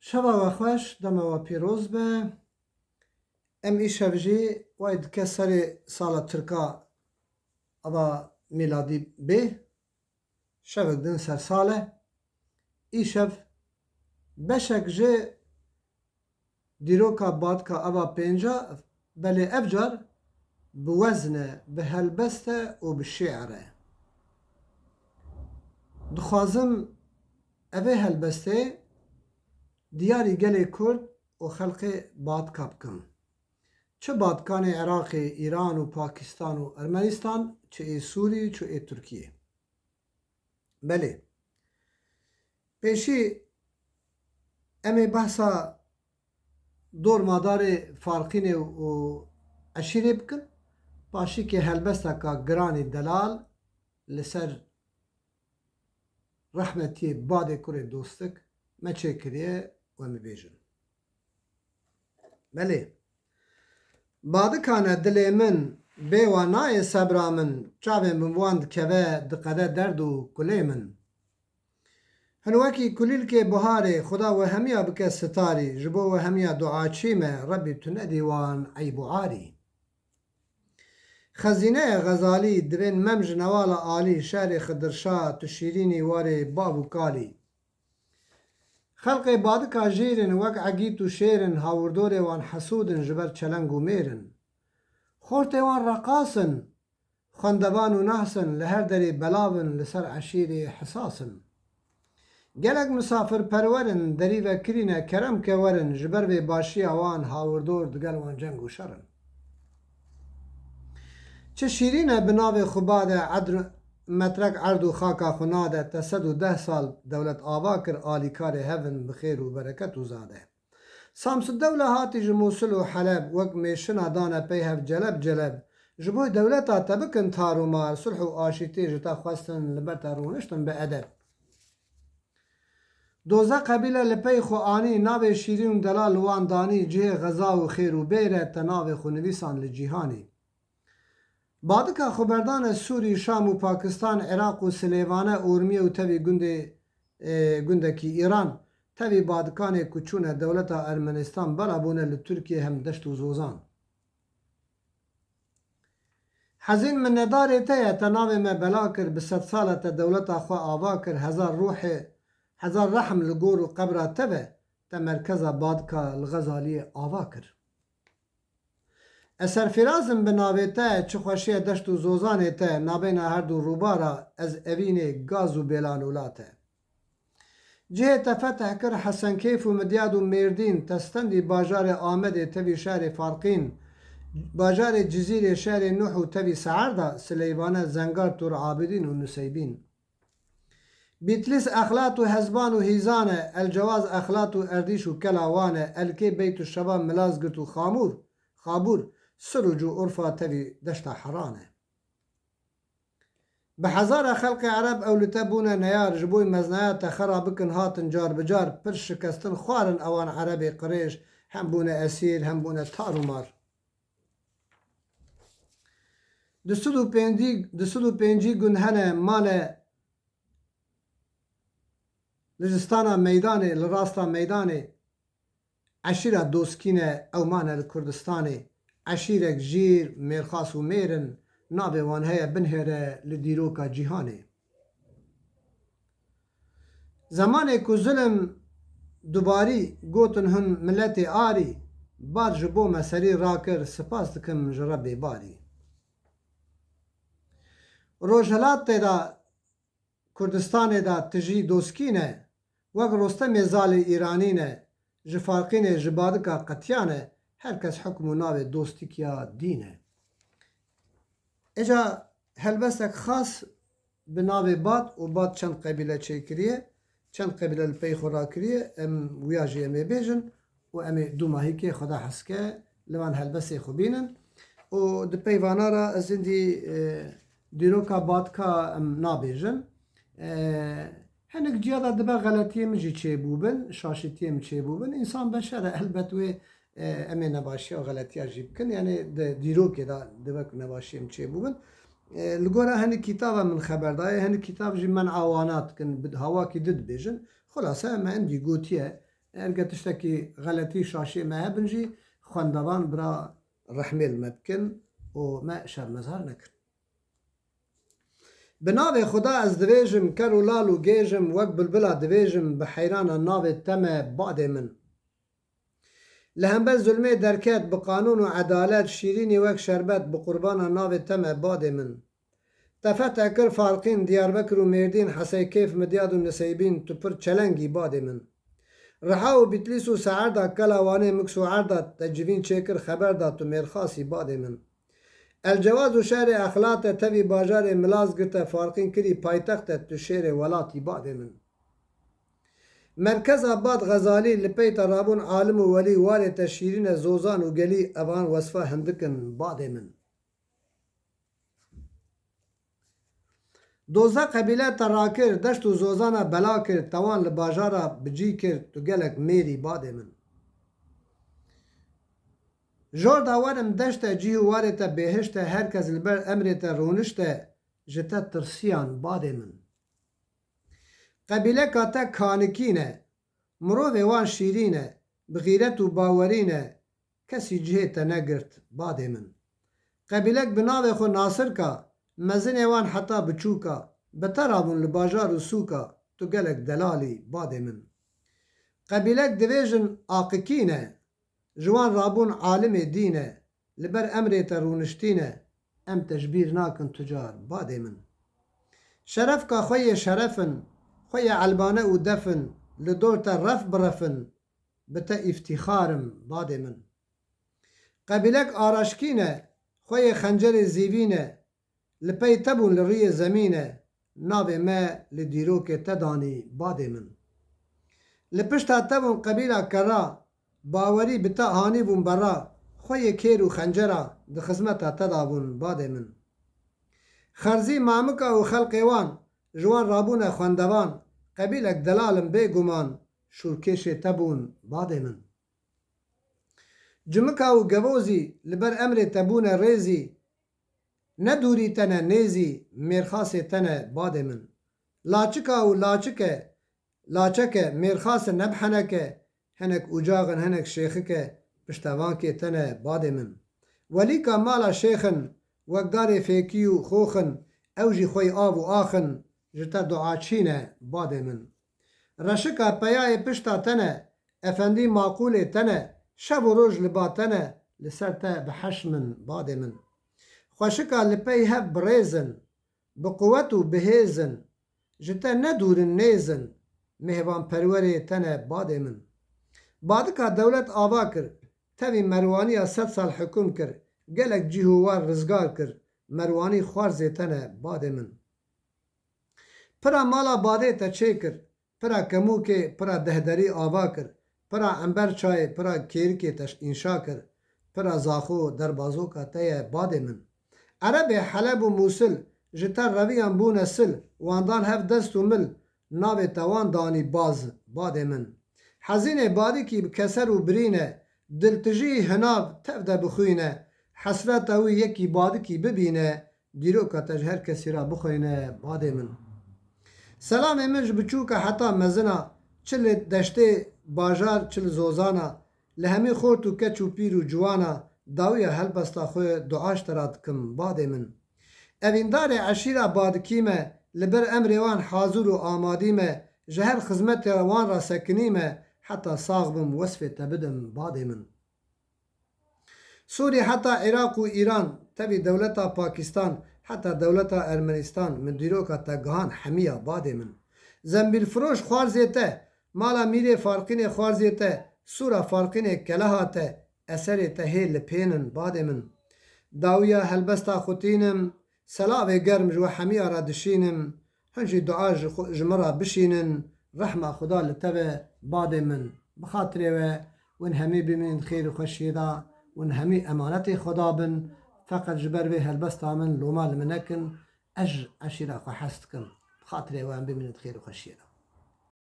شەوا خوێش دەمەوە پیرۆز بە ئەم ئیشەڤ jî وای dike serê sala Tirka ava mîladî bê şevek din ser sal e îşev beşek ji dîroka badka ava pênca belê ev car bi wezn e, bi helbest e û bi şê'ir e. Dixwazim evê helbestê diyarî gelê Kurd û xelkê badka bikim. Çi badkanê Iraqê, İran û Pakistan û Ermenistan, çi ê Sûrî, çi ê Tirkiye. Belê. Pêşî em ê behsa dormadarê farqînê û eşîrê bikin, paşîkê helbesteka giranê delal li ser rehmetiyê badê kurê dostik me çêkiriye û em ê bêjin. Belê. Badikane dilê min bê we nayê sebra min, çavên min wan dikeve diqede derd û kulê min. Hin wekî kulîlkê biharê xuda we hemiya bike sitarî, ji bo we hemiya duaçî me, Rebbî tu nedî wan eyb û arî. Xezîneya Xezalî divên mem ji newala alî, şerê Xidirşa tu şîrînî warê bav û kalî. Xelkê badika jêrin wek egît û şêrin, hawirdorê wan hesûdin ji ber çeleng û mêrin. Xortê wan reqasin, xwendevan û nehsin, li her derê belavin, li ser eşîrê hisasin. Gelek misafirperwerin, derî vekirîne keremke werin, ji ber vê başiya wan hawirdor digel wan ceng û şerin. Çi şîrîn e bi navê Xuba de metrek erd û xaka xwe nade, te 110 sal dewlet ava kir, alîkarê hevin bi xêr û bereket û zade. Samsudewle hatî ji Mosul û Heleb, wek mêşina dane pey hev celeb celeb, ji bo dewleta te bikin tar û mar, sulh û aşîtî ji te xwestin, li ber te rûniştin bi edeb. Doze qebîle li pey xwe anî, navê şîrîn û delal li wan danî, cihê xeza û xêr û bêre, te navê xwe nivîsan li cîhanî. Badika xweberdanê Sûrî, Şam û Pakistan, Iraq û Silêvane, Urmiye û tevî gundekî İran, tevî badikanê ku çûne dewleta Ermenistan bela bûne li Tirkiye hem deşt û zozan. Hezîn min nedarê te ye, te navê me bela kir, bi 100 sala te dewleta xwe ava kir, hezar rehm li gor û qebra te ve, te merkeza badika li Xezaliyê ava kir. Ez serfirazim bi navê te, çi xweşiya deşt û zozanê te, nabêna her du rûbara, ez evînê gaz û bêlanûla te. Cihê te feteh kir Hesenkeyf û Midyad û Mêrdîn, te stendî bajarê Amedê, tevî şerê Farqîn, bajarê Cizîrê, şerê Nuh û tevî Seerda, Sileyvane, Zengar, Tur Abidîn û Nuseybîn. Bitlis Exlat û Hezban û Hîzane, Elcewaz Exlat û Erdîş û Kelawane, Elkê Beyt û Şeba, Milazgirt û Xabûr, Siruc û Urfa tevî deşta Herane. Bi hezara xelkê Ereb ew li te bûne neyar, ji bo meznaya te xera bikin hatin car bi car, pir şikestin xwarin ewan Erebê qirêj, hem bûne esîr, hem bûne tar û mar. Di sud û pêncî gund hene male li cistana meydanê, li rasta meydanê, eşîra doskîne ew mane li Kurdistanê, eşîrek jîr, mêrxas û mêrin, navê wan heye binhêre li dîroka cîhanê. Zemanê ku zilim dubarî gotin hûn milletê arî, bar ji bo me serî rakir, spas dikim ji Rebbê barî. Rojhilatê da Kurdistanê da tijî doskîne, wek Rostemê Zalê Îranî ne, ji Farqînê ji badika qetiyan e, herkes hukm û navê dostîkiya dîn e. Eca helbestek xas bi navê Bad û Bad çend qebîle çêkiriye, çend qebîle li pey xwe rakiriye, em wiya jî em ê bêjin û em ê du mahîkê xweda heske li van helbestê xwe bînin û di peyvana re ez hîndî dîroka badka em nabêjin. Hinek ciya da dibe xeletiyê min jî çêbû bin, şaşîtiyê min çêbû bin. İnsan beşer e, elbet wê em ê nebaşiya xeletiya jî bikin, yani di dîrokê da dibe ku nebaşiyê min çêbû bin. Li gora hinek kitaba min xeber daye, hinek kitab jî men awanat dikin, bi hawakî dibêjin. Xulase me endî gotiye erge tiştekî xeletî şaşê me hebin jî xwendevan bira rehmêl me bikin û me şermezar nekin. Bi navê Xuda ez divêjim ker û lal û gêjim wek bilbila divêjim bi heyrana navê te me badê min. Li hember zulmê derket bi qanûn û edalet şîrînî wek şerbet bi qurbana navê te me badê min. Te fethekir Falqîn, Diyarbekir û Mêrdîn, Heseykêf, Midyad û Niseybîn, tu pir çelengî badê min. Riha û Bitlis û Seerda, Kela Wanê, Miks û Erda, te civîn çêkir xeber da tu mêrxasî badê min. Elcewaz û şerê Exlatê tevî bajarê Milazgirtê Falqîn kirî paytexte tu şêrê welatî badê min. Merkeza Bad Xezalî li pey te rabûn alim û welî warê te şîrîn e zozan û gelî evan wesfa hindikin badê min. Doza qebîle te rakir, deşt û zozana bela kir, tewan li bajara bicî kir, tu gelek mêrî badê min. Jor da werim deşte cî û warê te bêhişt e, herkes li ber emrê te rûnişt e, ji te tirsiyan badê min. Qebîleka te kanikîn e, mirovê wan şîrîn e, bi xîret û bawerîn e, kesî cihê te negirt badê min. Qebîlek bi navê xwe Nasir ka, mezinê wan heta biçûk a, bi te rabûn li bajar û sûka, tu gelek delalî badê min. Qebîlek divêjin aqikîn e, ji wan rabûn alimê dîn e, li ber emrê te rûniştîn e, em teşbîr nakin tucar badê min. Şerefka xwe yê şerefin, xwe yê elbane û defin, li dor te ref birefin, bi te îftîxarim badê min. Qebîlek araşkîn e, xwe yê xencerê zîvîn e, li pey te bûn li rûyê zemîn e, navê me li dîrokê te danî badê min. Li pişta te bûn qebîla Kera, bawerî bi te hanî bûn bera, xwe yê kêr û xencera di xizmeta te dabûn badê min. Xerzî mamika û xelqê wan, ji wan rabûne xwendevan, qebîlek delalim bêguman, şûrkêşê te bûn badê min. Cimika û gevozî li ber emrê te bûne rêzî, ne dûrî te ne nêzî, mêrxasê te ne badê min. Laçika û laçeke, mêrxasê ne bi heneke, hinek ucaxin hinek şêxike, piştevankê te ne badê min. Welîka mala şêxin, wek darê fêkî û xoxin, ew jî xwe av û axin, ji te duaçîne badê min. Reşika peyayê pişta te ne, efendî maqûlê te ne, şev û roj li ba te ne, li ser te bihişmin badê min. Xweşika li pey hev birêzin, bi quwet û bihêzin, ji te nedûrin nêzin, mêhvanperwerê te ne badê min. Badika dewlet ava kir, tevî merwaniya 100 sal hikûm kir, gelek cîh û war rizgar kir, merwanî xwarzê te ne badê min. Pira mala badê te çê kir, pira kemûkê, pira dehderî ava kir, pira ember çayê, pira kêrikê te înşa kir, pira zaxo derbazoka te ye badê min. Erebê Heleb û Musil, ji te reviyan bûne sil, wandan hev dest û mil, navê te wan danî baz badê min. Hezînê barîkî bi keser û birîne, diltijî hinav tev de bixwîne, hesreta wî yekî badikî bibîne, dîroka te ji her kesî ra bixwîne badê min. Selamê min ji biçûka heta mezina, çi li deştê bajar çi li zozana, li hemî xort û keç û pîr û ciwana, dawiya helbesta xwe duaş te ra dikim badê min. Evîndarê eşîra badikî me, li ber emrê wan hazûr û amadî me, ji her xizmetê wan ra sekinî me, heta sax bim wesfê te bidim badê min. Sûrî heta Iraq û Îran, tevî dewleta Pakistan, heta dewleta Ermenistan, min dîroka te gihan hemiya badê min. Zembîlfiroş xwarzê te, mala mîrê Falqînê xwarzê te, sûra Falqînê keleha te, eserê te hê li pênin badê min. Dawiya helbesta xutînim, selavê germ ji we hemiya ra dişînim, hin jî dua ji me ra bişînin, rehma Xuda li te ve badê min. Bi xatirê we win hemî bimînin xêr û xweşiyê da, win hemî emanetê Xuda bin, feqet ji ber vê helbesta min loma li min nekin, ez eşîra xwe hes dikim. Bi xatirê we em bimînin xêr û xweşiyê da.